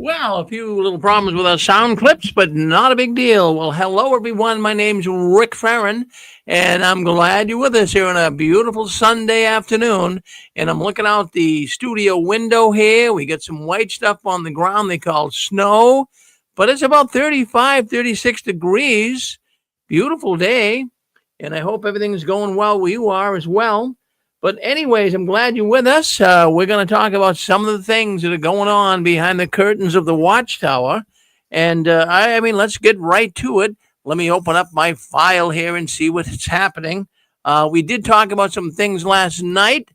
Well, a few little problems with our sound clips, but not a big deal. Well, hello, everyone. My name's Rick Farron, and I'm glad you're with us here on a beautiful Sunday afternoon. And I'm looking out the studio window here. We got some white stuff on the ground they call snow, but it's about 35, 36 degrees. Beautiful day, and I hope everything's going well where you are as well. But anyways, I'm glad you're with us. We're going to talk about some of the things that are going on behind the curtains of the Watchtower, and I mean, let's get right to it. Let me open up my file here and see what's happening. We did talk about some things last night,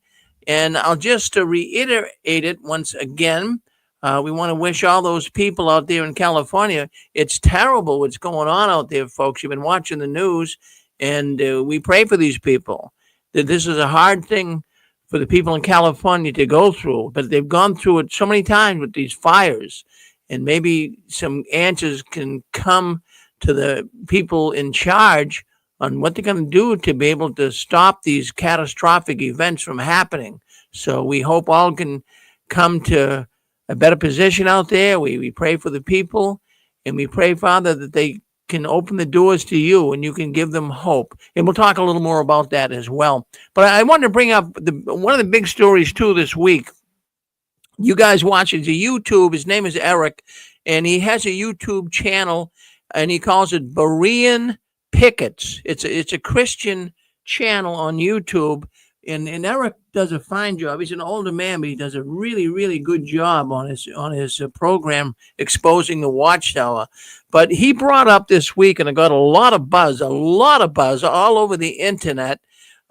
and I'll just reiterate it once again. We want to wish all those people out there in California. It's terrible what's going on out there, folks. You've been watching the news, and we pray for these people that this is a hard thing for the people in California to go through, but they've gone through it so many times with these fires, and maybe some answers can come to the people in charge on what they're going to do to be able to stop these catastrophic events from happening. So we hope all can come to a better position out there. We pray for the people, and we pray, Father, that they can open the doors to you and you can give them hope. And we'll talk a little more about that as well. But I wanted to bring up one of the big stories too this week. You guys watch it. It's a YouTube. His name is Eric, and he has a YouTube channel, and he calls it Berean Pickets. It's a Christian channel on YouTube, and Eric does a fine job. He's an older man, but he does a really, really good job on his program exposing the Watchtower. But he brought up this week, and it got a lot of buzz all over the internet.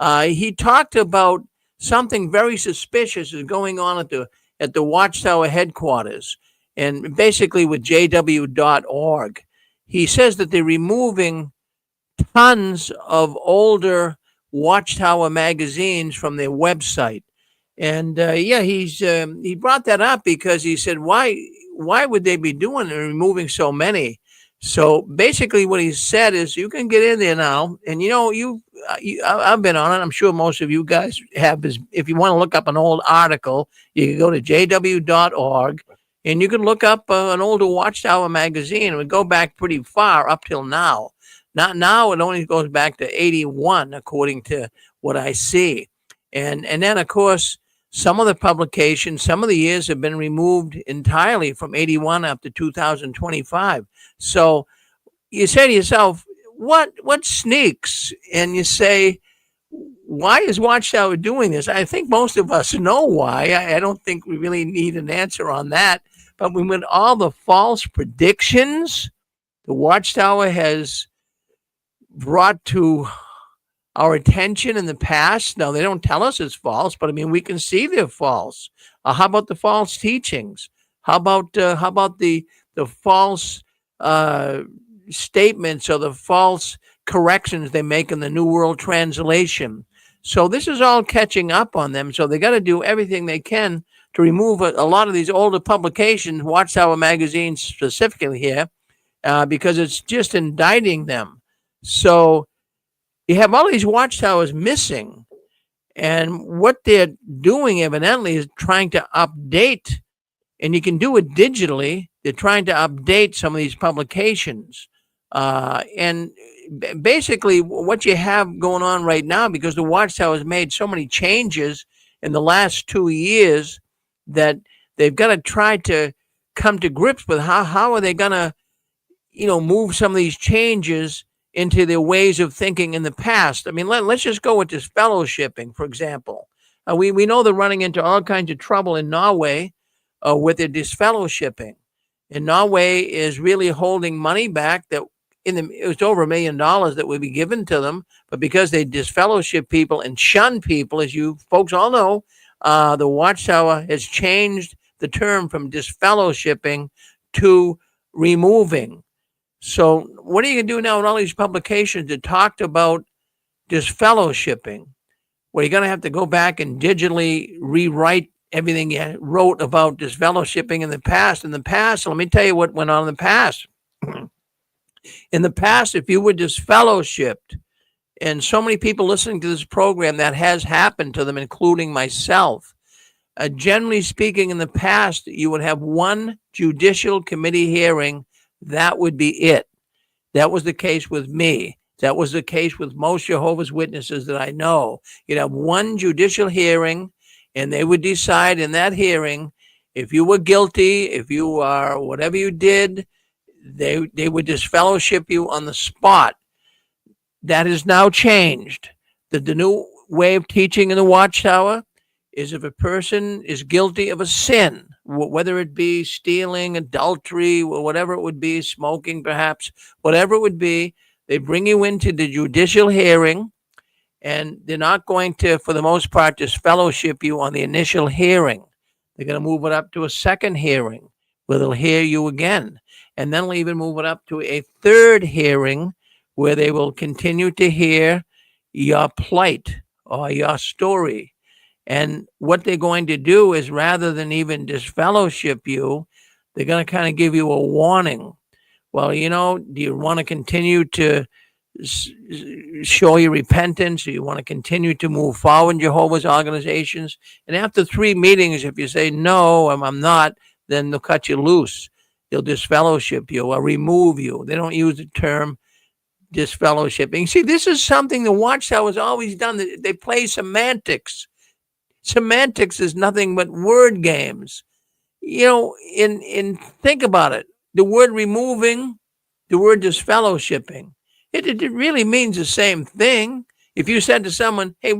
He talked about something very suspicious is going on at the Watchtower headquarters, and basically with JW.org. He says that they're removing tons of older Watchtower magazines from their website. And he brought that up because he said, why would they be doing it, removing so many? So basically what he said is, you can get in there now, and I've been on it. I'm sure most of you guys have. If you want to look up an old article, you can go to jw.org, and you can look up an older Watchtower magazine. It would go back pretty far up till now. Not now, it only goes back to 81, according to what I see. And then, of course, some of the publications, some of the years have been removed entirely from 81 up to 2025. So you say to yourself, what sneaks? And you say, why is Watchtower doing this? I think most of us know why. I don't think we really need an answer on that. But with all the false predictions the Watchtower has brought to our attention in the past. Now, they don't tell us it's false, but I mean, we can see they're false. How about the false teachings? How about the false statements or the false corrections they make in the New World Translation? So this is all catching up on them. So they got to do everything they can to remove a lot of these older publications, Watchtower magazines specifically here, because it's just indicting them. So you have all these Watchtowers missing, and what they're doing evidently is trying to update, and you can do it digitally. They're trying to update some of these publications. And basically what you have going on right now, because the Watchtower has made so many changes in the last 2 years, that they've got to try to come to grips with how are they going to, move some of these changes into their ways of thinking in the past. I mean, let's just go with this fellowshipping, for example. We know they're running into all kinds of trouble in Norway with their disfellowshipping. And Norway is really holding money back that it was over $1 million that would be given to them. But because they disfellowship people and shun people, as you folks all know, the Watchtower has changed the term from disfellowshipping to removing. So what are you going to do now with all these publications that talked about disfellowshipping? Well, you're going to have to go back and digitally rewrite everything you wrote about disfellowshipping in the past. In the past, let me tell you what went on in the past. In the past, if you were disfellowshipped, and so many people listening to this program, that has happened to them, including myself. Generally speaking, in the past, you would have one judicial committee hearing. That would be it. That was the case with me. That was the case with most Jehovah's Witnesses that I know. You'd have one judicial hearing, and they would decide in that hearing if you were guilty, if you are whatever you did, they would disfellowship you on the spot. That has now changed. The new way of teaching in the Watchtower is if a person is guilty of a sin, whether it be stealing, adultery, or whatever it would be, smoking perhaps, whatever it would be, they bring you into the judicial hearing, and they're not going to, for the most part, disfellowship you on the initial hearing. They're going to move it up to a second hearing where they'll hear you again. And then they'll even move it up to a third hearing where they will continue to hear your plight or your story. And what they're going to do is, rather than even disfellowship you, they're going to kind of give you a warning. Well, do you want to continue to show your repentance? Do you want to continue to move forward in Jehovah's organizations? And after 3 meetings, if you say, no, I'm not, then they'll cut you loose. They'll disfellowship you or remove you. They don't use the term disfellowshipping. See, this is something the Watchtower has always done. They play semantics. Semantics is nothing but word games. Think about it. The word removing, the word disfellowshipping, it really means the same thing. If you said to someone, hey,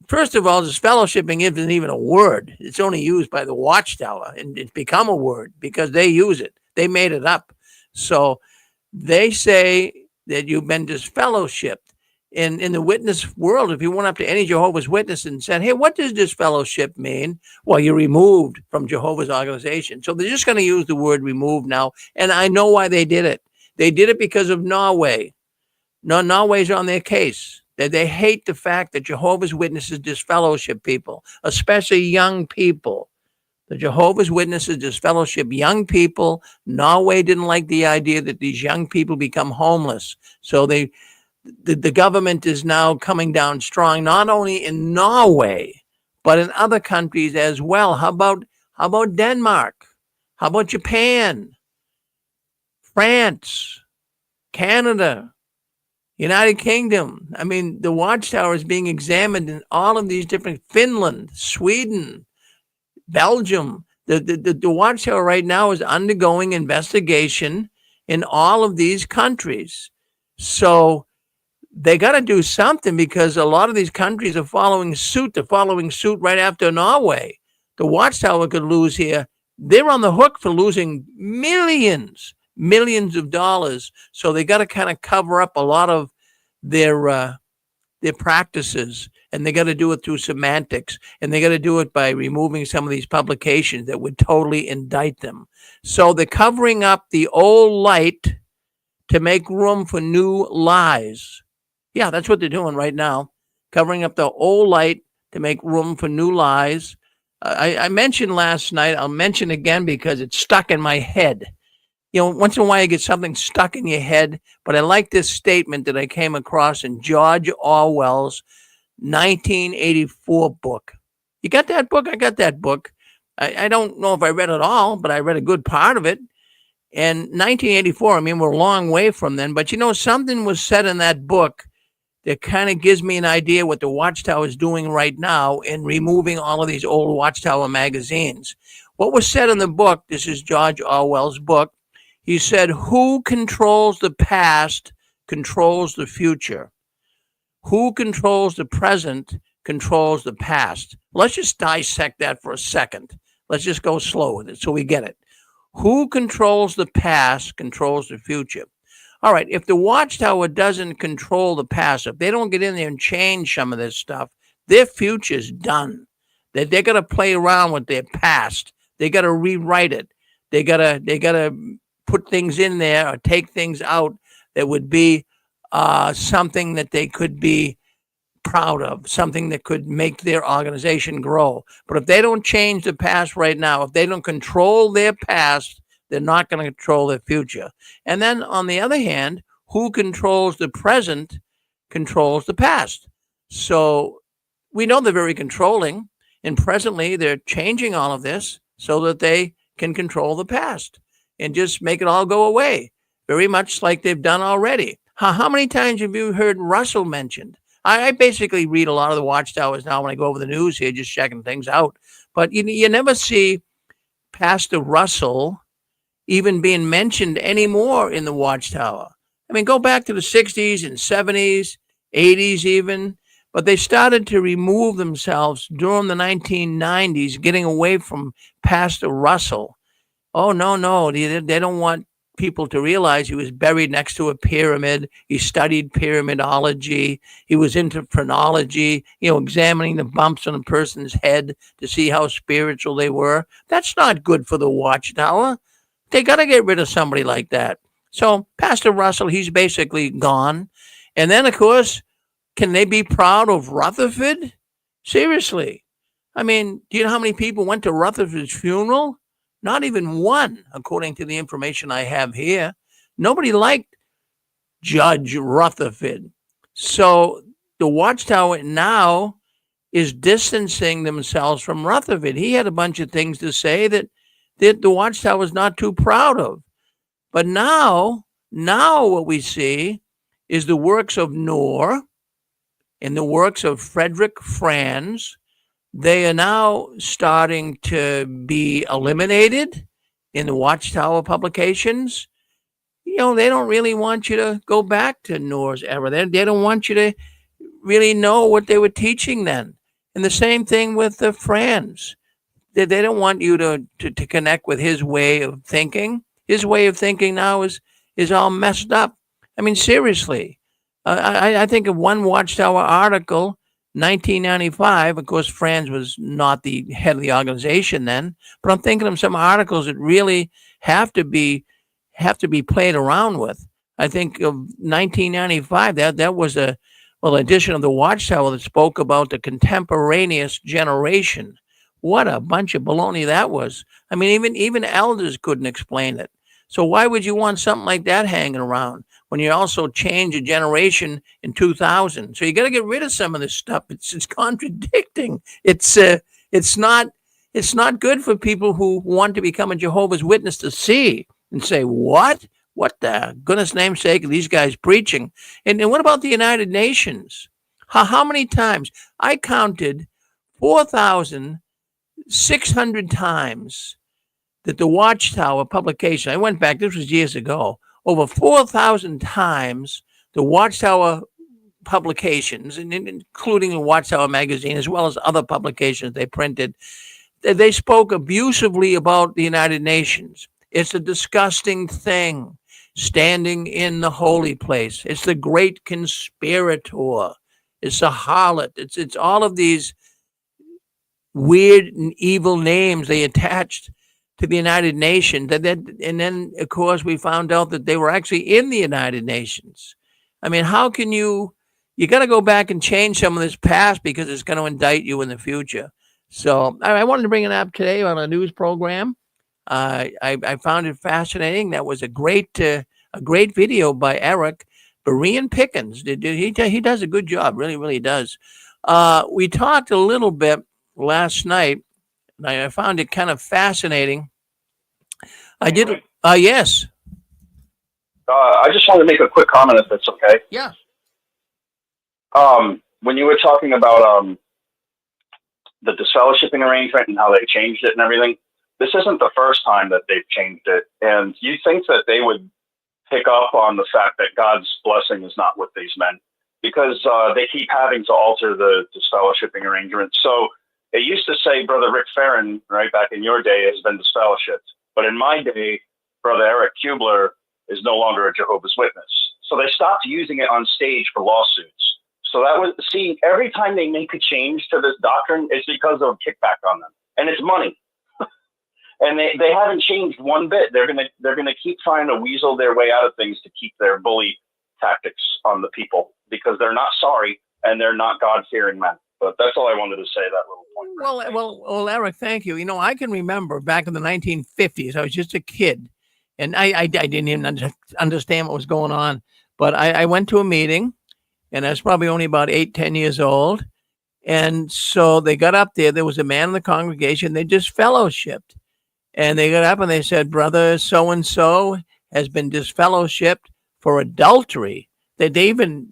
first of all, disfellowshipping isn't even a word. It's only used by the Watchtower, and it's become a word because they use it. They made it up. So they say that you've been disfellowshipped. In the witness world, if you went up to any Jehovah's Witness and said, hey, what does disfellowship mean? Well, you're removed from Jehovah's organization. So they're just going to use the word remove now. And I know why they did it. They did it because of Norway. Norway's on their case. They hate the fact that Jehovah's Witnesses disfellowship people, especially young people. The Jehovah's Witnesses disfellowship young people. Norway didn't like the idea that these young people become homeless. So the government is now coming down strong, not only in Norway, but in other countries as well. How about Denmark? How about Japan? France? Canada? United Kingdom? I mean, the Watchtower is being examined in all of these different, Finland, Sweden, Belgium. The Watchtower right now is undergoing investigation in all of these countries. So they got to do something, because a lot of these countries are following suit. They're following suit right after Norway. The Watchtower could lose here. They're on the hook for losing millions of dollars. So they got to kind of cover up a lot of their practices, and they got to do it through semantics, and they got to do it by removing some of these publications that would totally indict them. So they're covering up the old light to make room for new lies. Yeah, that's what they're doing right now, covering up the old light to make room for new lies. I mentioned last night, I'll mention again because it's stuck in my head. Once in a while you get something stuck in your head, but I like this statement that I came across in George Orwell's 1984 book. You got that book? I got that book. I don't know if I read it all, but I read a good part of it. And 1984, I mean, we're a long way from then, but something was said in that book that kind of gives me an idea what the Watchtower is doing right now in removing all of these old Watchtower magazines. What was said in the book, this is George Orwell's book, he said, who controls the past controls the future. Who controls the present controls the past. Let's just dissect that for a second. Let's just go slow with it so we get it. Who controls the past controls the future. All right, if the Watchtower doesn't control the past, if they don't get in there and change some of this stuff, their future's done. They're going to play around with their past. They got to rewrite it. They got to put things in there or take things out that would be something that they could be proud of, something that could make their organization grow. But if they don't change the past right now, if they don't control their past, they're not going to control their future. And then on the other hand, who controls the present controls the past. So we know they're very controlling. And presently, they're changing all of this so that they can control the past and just make it all go away, very much like they've done already. How many times have you heard Russell mentioned? I basically read a lot of the Watchtowers now when I go over the news here, just checking things out. But you never see Pastor Russell even being mentioned anymore in the Watchtower. I mean, go back to the 60s and 70s, 80s even, but they started to remove themselves during the 1990s, getting away from Pastor Russell. Oh, no, no, they don't want people to realize he was buried next to a pyramid. He studied pyramidology. He was into phrenology, examining the bumps on a person's head to see how spiritual they were. That's not good for the Watchtower. They got to get rid of somebody like that. So Pastor Russell, he's basically gone. And then, of course, can they be proud of Rutherford? Seriously. I mean, do you know how many people went to Rutherford's funeral? Not even one, according to the information I have here. Nobody liked Judge Rutherford. So the Watchtower now is distancing themselves from Rutherford. He had a bunch of things to say that the Watchtower was not too proud of. But now what we see is the works of Knorr and the works of Frederick Franz. They are now starting to be eliminated in the Watchtower publications. They don't really want you to go back to Knorr's era. They don't want you to really know what they were teaching then. And the same thing with the Franz. They don't want you to connect with his way of thinking. His way of thinking now is all messed up. I mean, seriously. I think of one Watchtower article, 1995. Of course, Franz was not the head of the organization then, but I'm thinking of some articles that really have to be played around with. I think of 1995. That was a edition of the Watchtower that spoke about the contemporaneous generation. What a bunch of baloney that was. I mean, even elders couldn't explain it. So why would you want something like that hanging around when you also change a generation in 2000? So you got to get rid of some of this stuff. It's contradicting. It's not good for people who want to become a Jehovah's Witness to see and say, what the goodness name's sake are these guys preaching? And what about the United Nations? How many times? I counted 4,600 times that the Watchtower publication, I went back, this was years ago, over 4,000 times the Watchtower publications, including the Watchtower magazine, as well as other publications they printed, they spoke abusively about the United Nations. It's a disgusting thing, standing in the holy place. It's the great conspirator. It's a harlot. It's all of these weird and evil names they attached to the United Nations. And then, of course, we found out that they were actually in the United Nations. I mean, how can you got to go back and change some of this past because it's going to indict you in the future. So I wanted to bring it up today on a news program. I found it fascinating. That was a great video by Eric Berean Pickens. He does a good job, really, really does. We talked a little bit last night, and I found it kind of fascinating. I did. Yes. I just wanted to make a quick comment, if that's okay. Yeah. When you were talking about the disfellowshipping arrangement and how they changed it and everything, this isn't the first time that they've changed it. And you think that they would pick up on the fact that God's blessing is not with these men, because they keep having to alter the disfellowshipping arrangement. So it used to say Brother Rick Farron, right back in your day, has been disfellowshipped. But in my day, Brother Eric Kubler is no longer a Jehovah's Witness. So they stopped using it on stage for lawsuits. So that was, see, every time they make a change to this doctrine, it's because of kickback on them. And it's money. And they haven't changed one bit. They're gonna keep trying to weasel their way out of things to keep their bully tactics on the people, because they're not sorry and they're not God-fearing men. But that's all I wanted to say, that little point. Well, Eric, thank you. I can remember back in the 1950s, I was just a kid, and I didn't even understand what was going on. But I went to a meeting, and I was probably only about 8, 10 years old. And so they got up there. There was a man in the congregation. They just fellowshipped. And they got up and they said, Brother so and so has been disfellowshipped for adultery. They even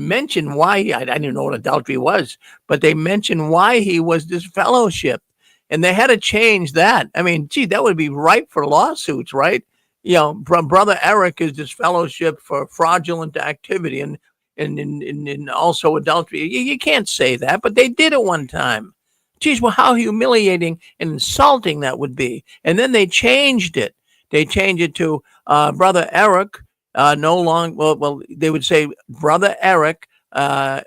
mentioned why I didn't even know what adultery was, but they mentioned why he was disfellowshipped. And they had to change that. I mean, gee, that would be ripe for lawsuits, right? Brother Eric is disfellowshipped for fraudulent activity and also adultery. You can't say that, but they did it one time. Geez, well, how humiliating and insulting that would be. And then they changed it. They changed it to Brother Eric. No long. Well, they would say Brother Eric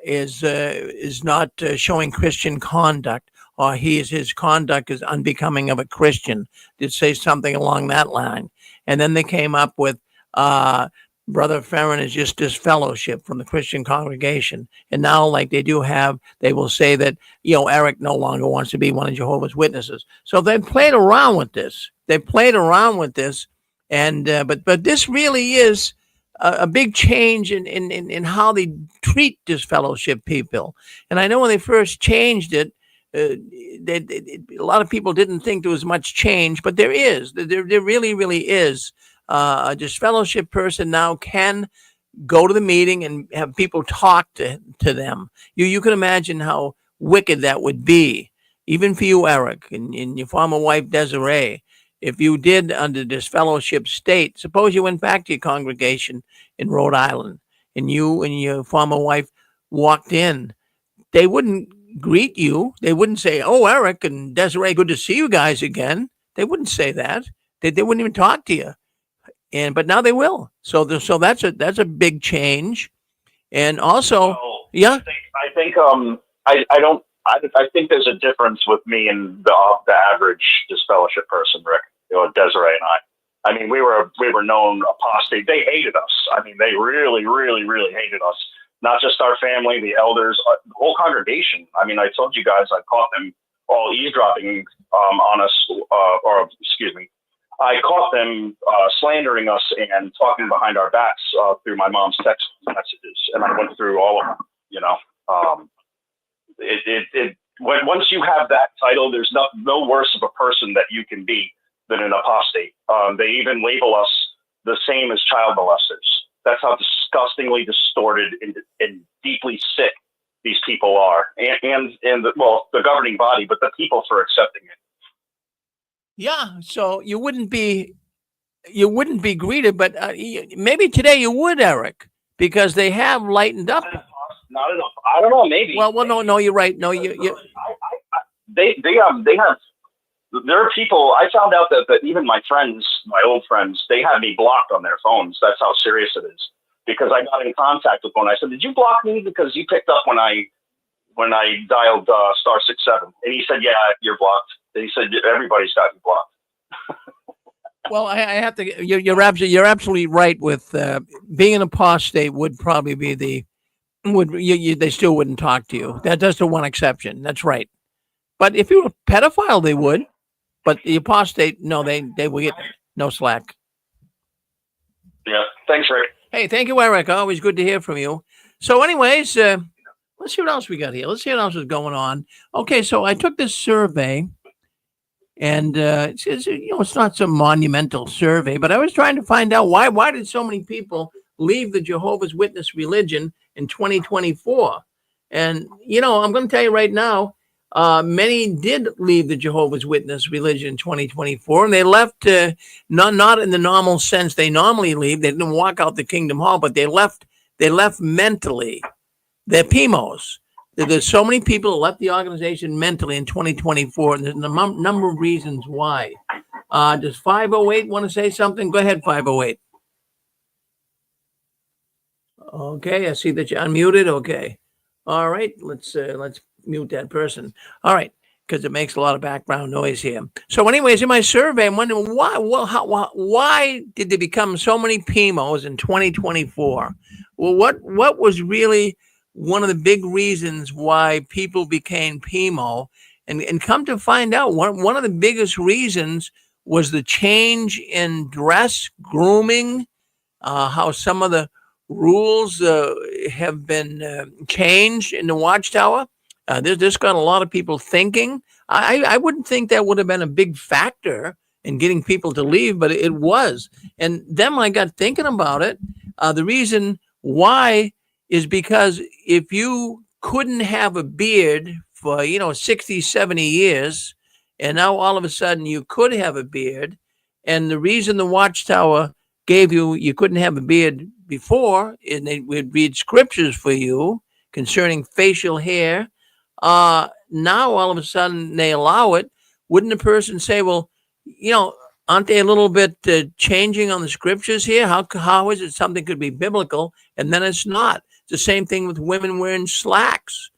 is not showing Christian conduct, or his conduct is unbecoming of a Christian. They'd say something along that line. And then they came up with Brother Farron is just disfellowship from the Christian congregation. And now, like they will say that, Eric no longer wants to be one of Jehovah's Witnesses. So they've played around with this. And but this really is a big change in how they treat disfellowship people. And I know when they first changed it, a lot of people didn't think there was much change, but there is. There really, really is. A disfellowship person now can go to the meeting and have people talk to them. You can imagine how wicked that would be, even for you, Eric, and your former wife, Desiree. If you did under disfellowship state, suppose you went back to your congregation in Rhode Island and you and your former wife walked in, they wouldn't greet you. They wouldn't say, "Oh, Eric and Desiree, good to see you guys again." They wouldn't say that. They wouldn't even talk to you. But now they will. So that's a big change. And also, Well, yeah, I think I don't I think there's a difference with me and the average disfellowship person, Rick, Desiree and I. I mean, we were known apostate. They hated us. I mean, they really, really, really hated us. Not just our family, the elders, the whole congregation. I mean, I told you guys I caught them all eavesdropping on us, or excuse me, I caught them slandering us and talking behind our backs through my mom's text messages, and I went through all of them. Once you have that title, there's no worse of a person that you can be than an apostate. They even label us the same as child molesters. That's how disgustingly distorted and deeply sick these people are, and the governing body, but the people for accepting it. yeah. So you wouldn't be greeted, but maybe today you would, Eric, because they have lightened up. Not enough. I don't know. Maybe. Well, no, you're right. No, you. They have. There are people. I found out that even my old friends, they had me blocked on their phones. That's how serious it is. Because I got in contact with one. I said, "Did you block me because you picked up when I dialed *667"?" And he said, "Yeah, you're blocked." And he said, "Everybody's got you blocked." Well, I have to. You're absolutely right. With being an apostate would probably be they still wouldn't talk to you. That's the one exception. That's right. But if you were a pedophile, they would. But the apostate, no, they will get no slack. Yeah. Thanks, Rick. Hey, thank you, Eric. Always good to hear from you. So, anyways, let's see what else we got here. Let's see what else is going on. Okay, so I took this survey, and it's not some monumental survey, but I was trying to find out why did so many people leave the Jehovah's Witness religion in 2024? And I'm going to tell you right now, many did leave the Jehovah's Witness religion in 2024, and they left not in the normal sense they normally leave. They didn't walk out the Kingdom Hall, but they left mentally. They're PIMOs. There's so many people who left the organization mentally in 2024, and there's a number of reasons why. Does 508 want to say something? Go ahead, 508. Okay, I see that you're unmuted. Okay. All right, let's mute that person. All right, because it makes a lot of background noise here. So anyways, in my survey, I'm wondering why did there become so many PIMOs in 2024? Well, what was really one of the big reasons why people became PIMO? And come to find out, one of the biggest reasons was the change in dress, grooming, how some of the rules have been changed in the Watchtower. This got a lot of people thinking. I wouldn't think that would have been a big factor in getting people to leave, but it was. And then when I got thinking about it, the reason why is because if you couldn't have a beard for 60, 70 years, and now all of a sudden you could have a beard, and the reason the Watchtower gave you couldn't have a beard before, and they would read scriptures for you concerning facial hair. Now all of a sudden they allow it. Wouldn't a person say, well, aren't they a little bit changing on the scriptures here? How is it something could be biblical and then it's not? It's the same thing with women wearing slacks.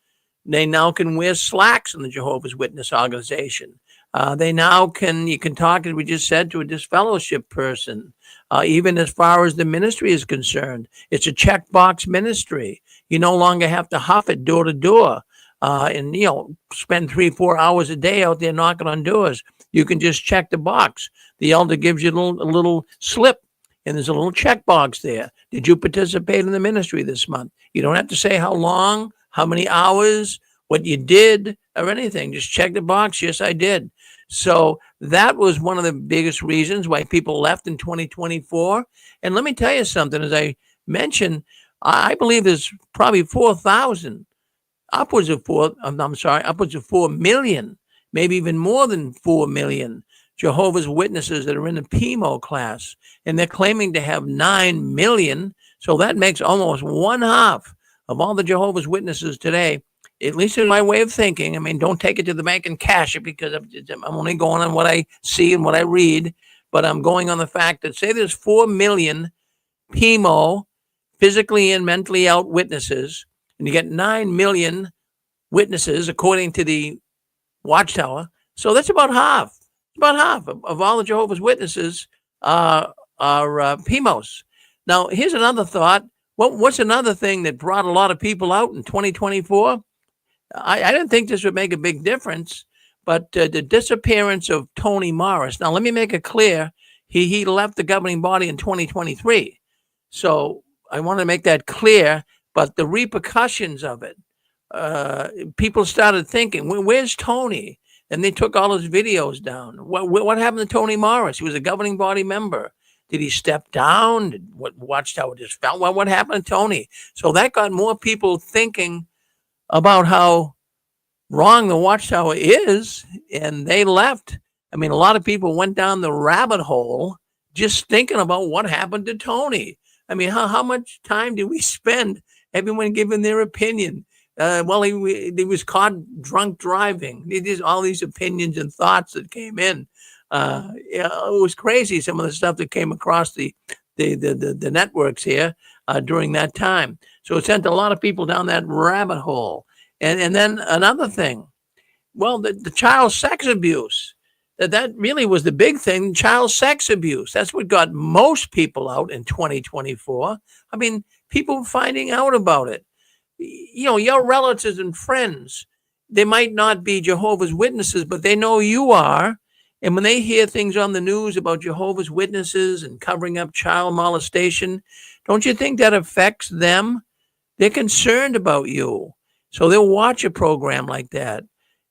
They now can wear slacks in the Jehovah's Witness organization. They now you can talk, as we just said, to a disfellowship person. Even as far as the ministry is concerned, it's a checkbox ministry. You no longer have to huff it door to door and, spend 3-4 hours a day out there knocking on doors. You can just check the box. The elder gives you a little slip, and there's a little checkbox there. Did you participate in the ministry this month? You don't have to say how long, how many hours, what you did, or anything. Just check the box. Yes, I did. So that was one of the biggest reasons why people left in 2024. And let me tell you something. As I mentioned, I believe there's probably 4,000, upwards of 4 million, maybe even more than 4 million Jehovah's Witnesses that are in the PMO class. And they're claiming to have 9 million. So that makes almost one half of all the Jehovah's Witnesses today, at least in my way of thinking. I mean, don't take it to the bank and cash it, because I'm only going on what I see and what I read, but I'm going on the fact that, say there's 4 million PMO, physically and mentally out witnesses, and you get 9 million witnesses according to the Watchtower. So that's about half. About half of all the Jehovah's Witnesses are PMOs. Now, here's another thought. What's another thing that brought a lot of people out in 2024? I didn't think this would make a big difference, but the disappearance of Tony Morris. Now, let me make it clear. He left the governing body in 2023. So I want to make that clear, but the repercussions of it, people started thinking, where's Tony? And they took all his videos down. What happened to Tony Morris? He was a governing body member. Did he step down? Did Watchtower just fell? What happened to Tony? So that got more people thinking about how wrong the Watchtower is, and they left. I mean, a lot of people went down the rabbit hole just thinking about what happened to Tony. I mean, how much time did we spend, everyone giving their opinion? Well, he was caught drunk driving. There's all these opinions and thoughts that came in. It was crazy, some of the stuff that came across the networks here during that time. So it sent a lot of people down that rabbit hole. And then another thing, well, the child sex abuse. That really was the big thing, child sex abuse. That's what got most people out in 2024. I mean, people finding out about it. Your relatives and friends, they might not be Jehovah's Witnesses, but they know you are. And when they hear things on the news about Jehovah's Witnesses and covering up child molestation, don't you think that affects them? They're concerned about you. So they'll watch a program like that.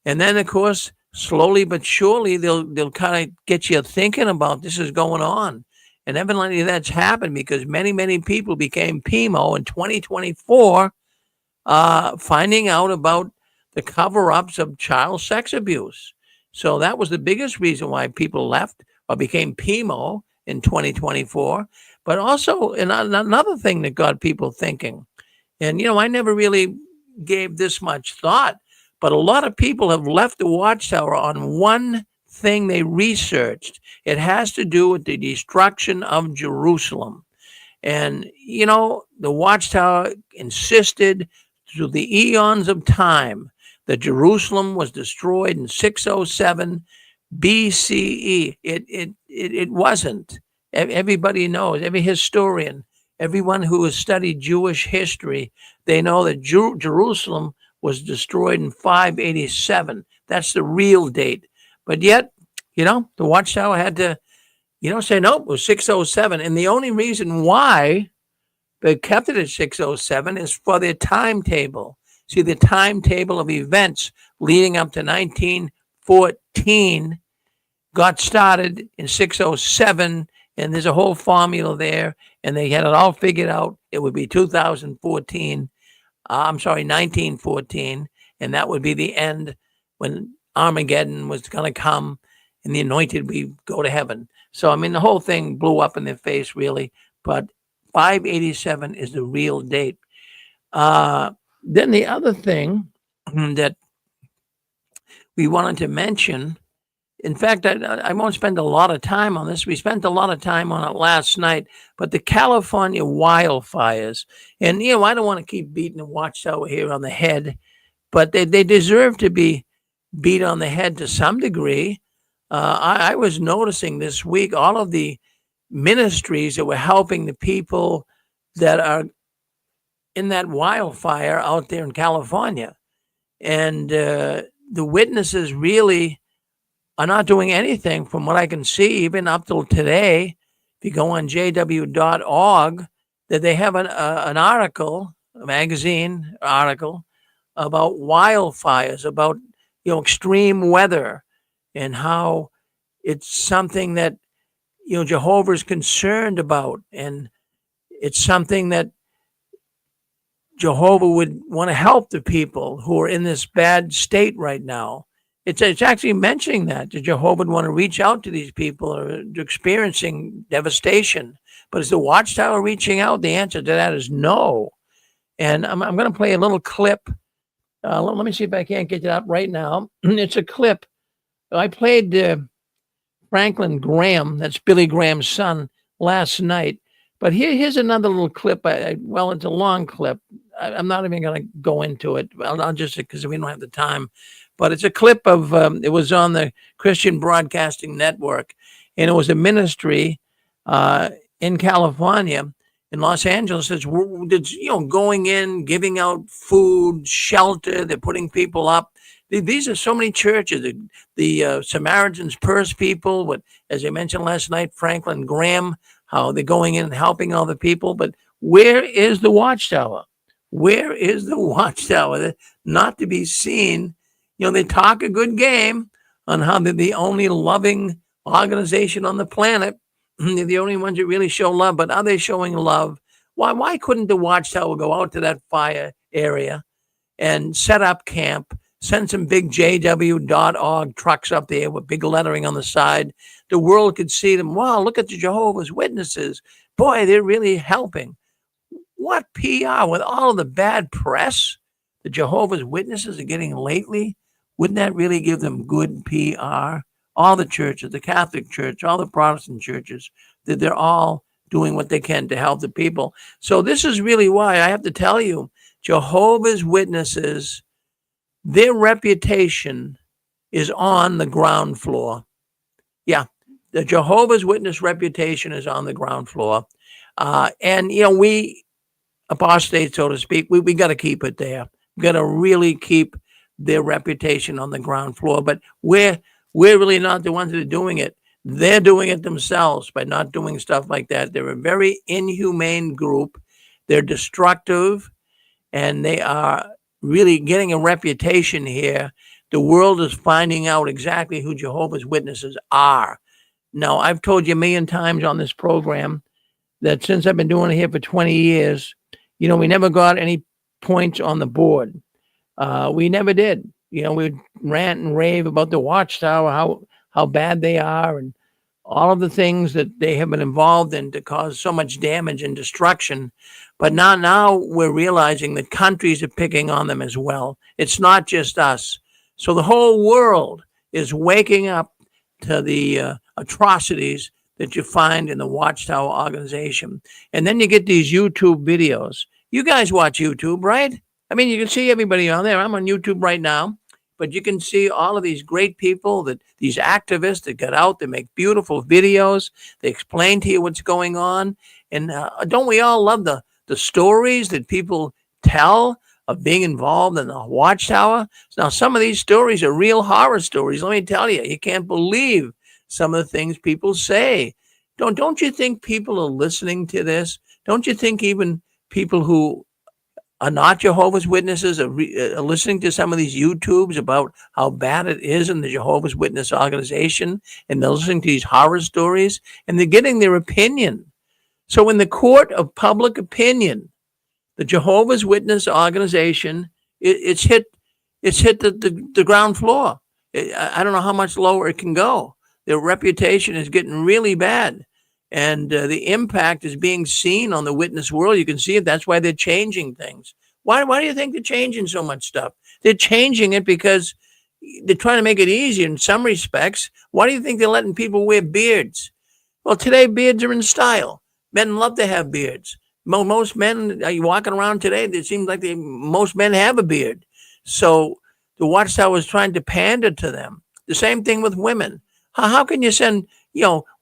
And then, of course, slowly but surely, they'll kind of get you thinking about this is going on. And evidently that's happened, because many, many people became PMO in 2024, finding out about the cover-ups of child sex abuse. So that was the biggest reason why people left or became PMO in 2024. But also another thing that got people thinking, and, I never really gave this much thought, but a lot of people have left the Watchtower on one thing they researched. It has to do with the destruction of Jerusalem. And, the Watchtower insisted through the eons of time that Jerusalem was destroyed in 607 BCE. It wasn't. Everybody knows, every historian, everyone who has studied Jewish history, they know that Jerusalem was destroyed in 587. That's the real date. But yet, the Watchtower had to, say, nope, it was 607. And the only reason why they kept it at 607 is for their timetable. see the timetable of events leading up to 1914 got started in 607, and there's a whole formula there, and they had it all figured out. It would be 2014. I'm sorry, 1914, and that would be the end when Armageddon was going to come, and the anointed we go to heaven. So I mean, the whole thing blew up in their face, really. But 587 is the real date. Then the other thing that we wanted to mention, in fact, I won't spend a lot of time on this. We spent a lot of time on it last night, but the California wildfires, and I don't want to keep beating the Watchtower here on the head, but they deserve to be beat on the head to some degree. I was noticing this week all of the ministries that were helping the people that are in that wildfire out there in California. And the witnesses really are not doing anything from what I can see, even up till today. If you go on jw.org, that they have an article, a magazine article about wildfires, about extreme weather, and how it's something that Jehovah's concerned about, and it's something that Jehovah would want to help the people who are in this bad state right now. It's actually mentioning that Jehovah would want to reach out to these people who are experiencing devastation. But is the Watchtower reaching out? The answer to that is no. And I'm going to play a little clip. Let me see if I can't get it up right now. It's a clip. I played Franklin Graham, that's Billy Graham's son, last night. But here's another little clip. Well, it's a long clip. I'm not even going to go into it. I'll just, because we don't have the time. But it's a clip of, it was on the Christian Broadcasting Network, and it was a ministry in California, in Los Angeles, that's going in, giving out food, shelter. They're putting people up. These are so many churches. The Samaritan's Purse people, as I mentioned last night, Franklin Graham, how they're going in and helping all the people. But where is the Watchtower? Where is the Watchtower? They're not to be seen. They talk a good game on how they're the only loving organization on the planet. They're the only ones that really show love. But are they showing love? Why couldn't the Watchtower go out to that fire area and set up camp, send some big jw.org trucks up there with big lettering on the side? The world could see them. Wow, look at the Jehovah's Witnesses. Boy, they're really helping. What PR with all of the bad press the Jehovah's Witnesses are getting lately? Wouldn't that really give them good PR? All the churches, the Catholic Church, all the Protestant churches, that they're all doing what they can to help the people. So this is really why I have to tell you, Jehovah's Witnesses, their reputation is on the ground floor. Yeah, the Jehovah's Witness reputation is on the ground floor. And, we apostates, so to speak, we got to keep it there. We got to really keep their reputation on the ground floor. But we're really not the ones that are doing it. They're doing it themselves by not doing stuff like that. They're a very inhumane group. They're destructive, and they are really getting a reputation here. The world is finding out exactly who Jehovah's Witnesses are. Now, I've told you a million times on this program that since I've been doing it here for 20 years, we never got any points on the board. We never did. We rant and rave about the Watchtower, how bad they are, and all of the things that they have been involved in to cause so much damage and destruction. But now we're realizing that countries are picking on them as well. It's not just us. So the whole world is waking up to the atrocities that you find in the Watchtower organization. And then you get these YouTube videos. You guys watch YouTube, right? I mean, you can see everybody on there. I'm on YouTube right now, but you can see all of these great people, these activists that get out, they make beautiful videos. They explain to you what's going on. And don't we all love the stories that people tell of being involved in the Watchtower? Now, some of these stories are real horror stories. Let me tell you, you can't believe some of the things people say. Don't you think people are listening to this? Don't you think even people who are not Jehovah's Witnesses, are listening to some of these YouTubes about how bad it is in the Jehovah's Witness organization, and they're listening to these horror stories, and they're getting their opinion. So in the court of public opinion, the Jehovah's Witness organization, it's hit the ground floor. I don't know how much lower it can go. Their reputation is getting really bad. And the impact is being seen on the witness world. You can see it. That's why they're changing things. Why do you think they're changing so much stuff? They're changing it because they're trying to make it easier in some respects. Why do you think they're letting people wear beards? Well, today beards are in style. Men love to have beards. Most men are you walking around today? It seems like most men have a beard. So the Watchtower is trying to pander to them. The same thing with women. How can you send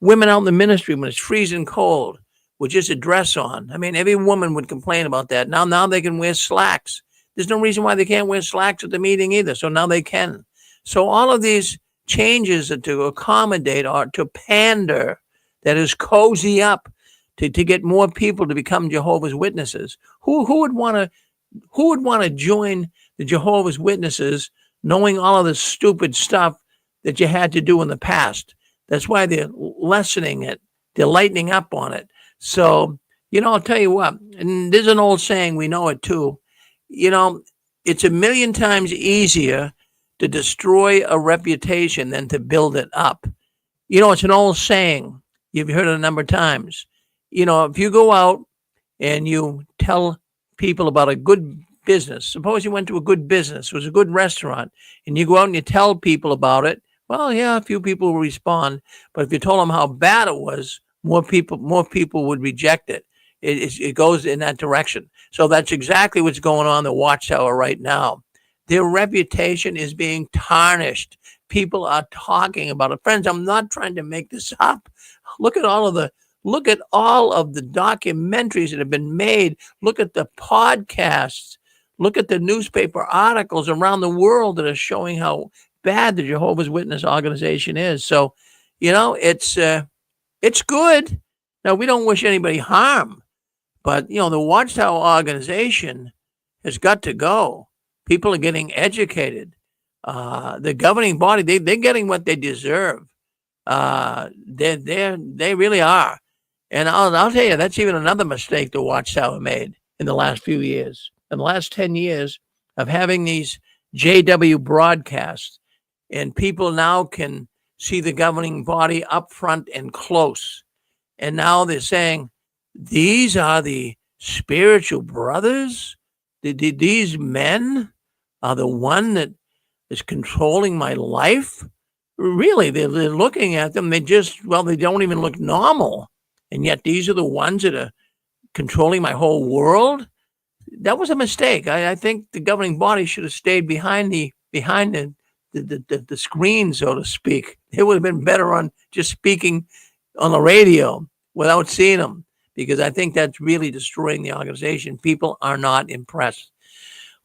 women out in the ministry when it's freezing cold with just a dress on? I mean, every woman would complain about that. Now they can wear slacks. There's no reason why they can't wear slacks at the meeting either. So now they can. So all of these changes are to accommodate or to pander, that is cozy up to get more people to become Jehovah's Witnesses. Who would want to join the Jehovah's Witnesses knowing all of the stupid stuff that you had to do in the past? That's why they're lessening it. They're lightening up on it. So, I'll tell you what, and there's an old saying, we know it too. It's a million times easier to destroy a reputation than to build it up. It's an old saying. You've heard it a number of times. If you go out and you tell people about a good business, suppose you went to a good business, it was a good restaurant, and you go out and you tell people about it, well, yeah, a few people will respond. But if you told them how bad it was, more people would reject it. It goes in that direction. So that's exactly what's going on in the Watchtower right now. Their reputation is being tarnished. People are talking about it. Friends, I'm not trying to make this up. Look at all of the documentaries that have been made. Look at the podcasts. Look at the newspaper articles around the world that are showing how bad the Jehovah's Witness organization is. So, it's good. Now, we don't wish anybody harm, but the Watchtower organization has got to go. People are getting educated. The governing body, they're getting what they deserve. They really are. And I'll tell you, that's even another mistake the Watchtower made in the last few years. In the last 10 years of having these JW broadcasts, and people now can see the governing body up front and close. And now they're saying, these are the spiritual brothers? These men are the one that is controlling my life? Really, they're looking at them. They don't even look normal. And yet these are the ones that are controlling my whole world? That was a mistake. I think the governing body should have stayed behind the screen, so to speak. It would have been better on just speaking on the radio without seeing them, because I think that's really destroying the organization. People are not impressed.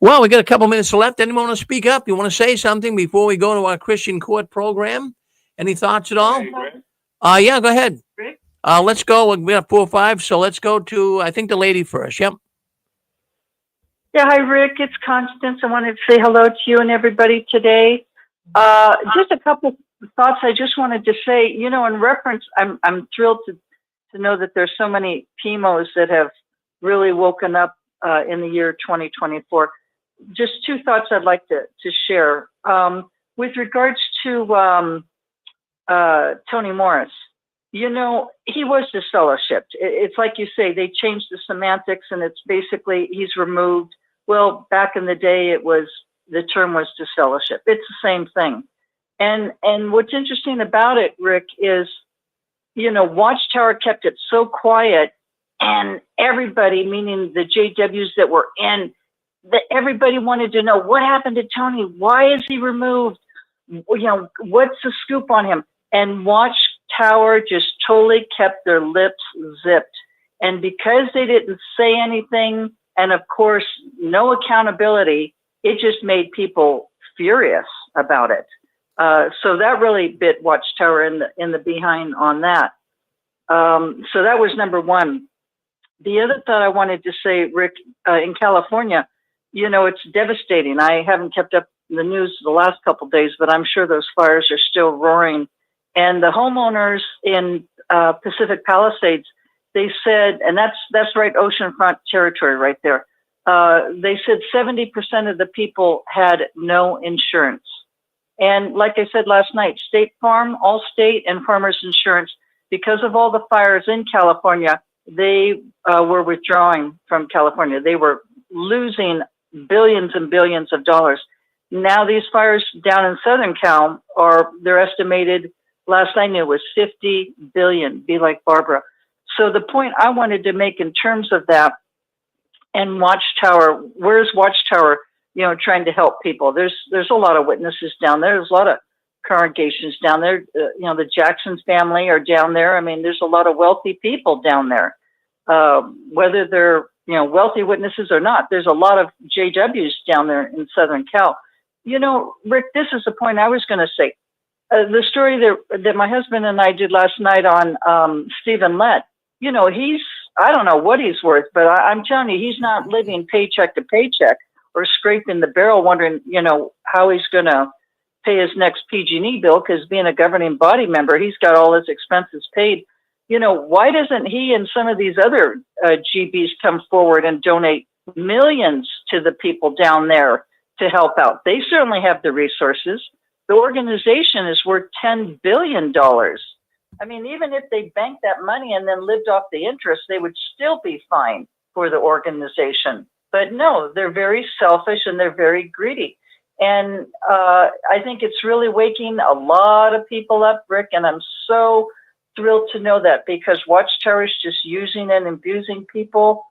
Well, we got a couple minutes left. Anyone want to speak up? You want to say something before we go to our Christian Court program? Any thoughts at all? Yeah, go ahead. Rick? Let's go. We got 4 or 5, so let's go to, I think, the lady first. Yep. Yeah, hi, Rick. It's Constance. I wanted to say hello to you and everybody today. Just a couple thoughts I just wanted to say. In reference, I'm thrilled to know that there's so many PMOs that have really woken up in the year 2024. Just 2 thoughts I'd like to share. With regards to Tony Morris, he was disfellowshipped. It's like you say, they changed the semantics, and it's basically he's removed. Well, back in the day, the term was disfellowship. It's the same thing. And what's interesting about it, Rick, is, Watchtower kept it so quiet, and everybody, meaning the JWs that were in, that everybody wanted to know what happened to Tony. Why is he removed? What's the scoop on him? And Watchtower just totally kept their lips zipped. And because they didn't say anything, and of course, no accountability, it just made people furious about it. So that really bit Watchtower in the behind on that. So that was number one. The other thought I wanted to say, Rick, in California, it's devastating. I haven't kept up the news the last couple of days, but I'm sure those fires are still roaring. And the homeowners in Pacific Palisades, they said, and that's right, oceanfront territory right there. They said 70% of the people had no insurance. And like I said last night, State Farm, Allstate, and Farmers Insurance, because of all the fires in California, they were withdrawing from California. They were losing billions and billions of dollars. Now these fires down in Southern Cal they're estimated, last I knew, was 50 billion, be like Barbara. So the point I wanted to make in terms of that, and Watchtower, where's Watchtower, trying to help people? There's a lot of witnesses down there. There's a lot of congregations down there. The Jackson family are down there. I mean, there's a lot of wealthy people down there. Whether they're, wealthy witnesses or not, there's a lot of JWs down there in Southern Cal. Rick, this is the point I was going to say. The story that my husband and I did last night on Stephen Lett, I don't know what he's worth, but I'm telling you, he's not living paycheck to paycheck or scraping the barrel wondering, how he's going to pay his next PG&E bill, because being a governing body member, he's got all his expenses paid. Why doesn't he and some of these other GBs come forward and donate millions to the people down there to help out? They certainly have the resources. The organization is worth $10 billion. I mean, even if they banked that money and then lived off the interest, they would still be fine for the organization. But no, they're very selfish and they're very greedy. And I think it's really waking a lot of people up, Rick, and I'm so thrilled to know that, because Watchtower is just using and abusing people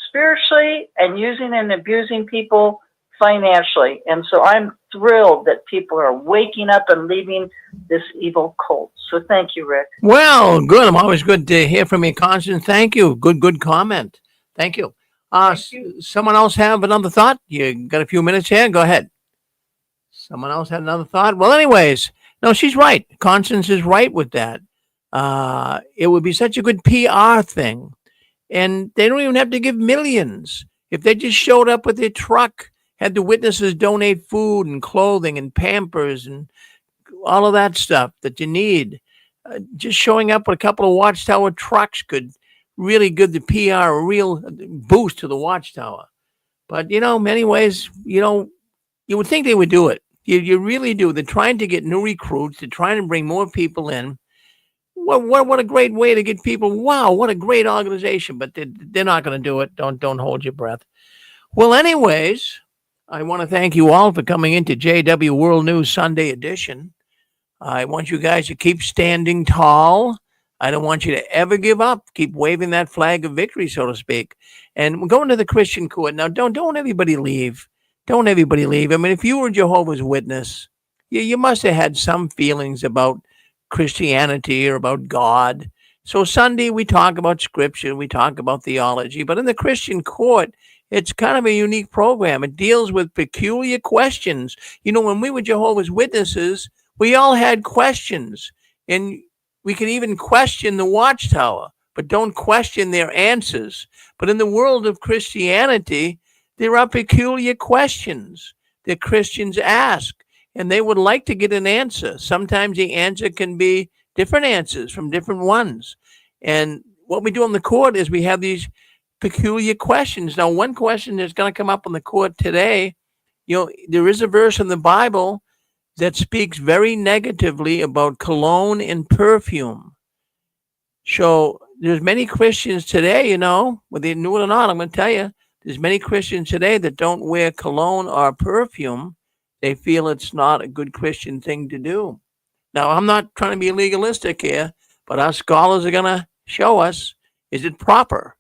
spiritually and using and abusing people financially. And so I'm thrilled that people are waking up and leaving this evil cult. So thank you, Rick. Well, good. I'm always good to hear from you, Constance. Thank you. Good comment. Thank you. Thank you. Someone else have another thought? You got a few minutes here? Go ahead. Someone else had another thought? Well, anyways, no, she's right. Constance is right with that. It would be such a good PR thing. And they don't even have to give millions. If they just showed up with their truck, had the witnesses donate food and clothing and Pampers and all of that stuff that you need, just showing up with a couple of Watchtower trucks could really give the PR a real boost to the Watchtower. But, many ways, you would think they would do it. You really do. They're trying to get new recruits. They're trying to bring more people in. What a great way to get people. Wow, what a great organization. But they're not going to do it. Don't hold your breath. Well, anyways, I want to thank you all for coming into JW World News Sunday edition. I want you guys to keep standing tall. I don't want you to ever give up. Keep waving that flag of victory, so to speak. And we're going to the Christian court. Now, don't everybody leave. Don't everybody leave. I mean, if you were Jehovah's Witness, you must have had some feelings about Christianity or about God. So Sunday, we talk about scripture, we talk about theology. But in the Christian court, it's kind of a unique program. It deals with peculiar questions. When we were Jehovah's Witnesses, we all had questions. And we can even question the Watchtower, but don't question their answers. But in the world of Christianity, there are peculiar questions that Christians ask, and they would like to get an answer. Sometimes the answer can be different answers from different ones. And what we do in the court is we have these peculiar questions. Now, one question that's going to come up in the court today, there is a verse in the Bible that speaks very negatively about cologne and perfume. So there's many Christians today, whether they knew it or not, I'm going to tell you, there's many Christians today that don't wear cologne or perfume. They feel it's not a good Christian thing to do. Now, I'm not trying to be legalistic here, but our scholars are going to show us, is it proper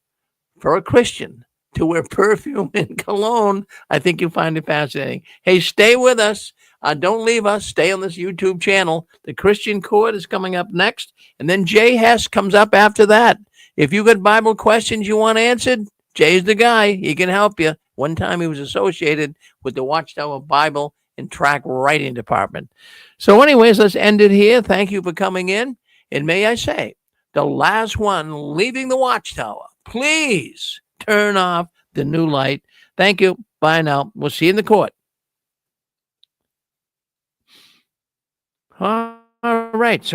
for a Christian to wear perfume and cologne? I think you'll find it fascinating. Hey, stay with us. Don't leave us. Stay on this YouTube channel. The Christian Court is coming up next, and then Jay Hess comes up after that. If you got Bible questions you want answered, Jay's the guy. He can help you. One time he was associated with the Watchtower Bible and Track Writing Department. So anyways, let's end it here. Thank you for coming in. And may I say, the last one leaving the Watchtower please turn off the new light. Thank you. Bye now. We'll see you in the court. All right. So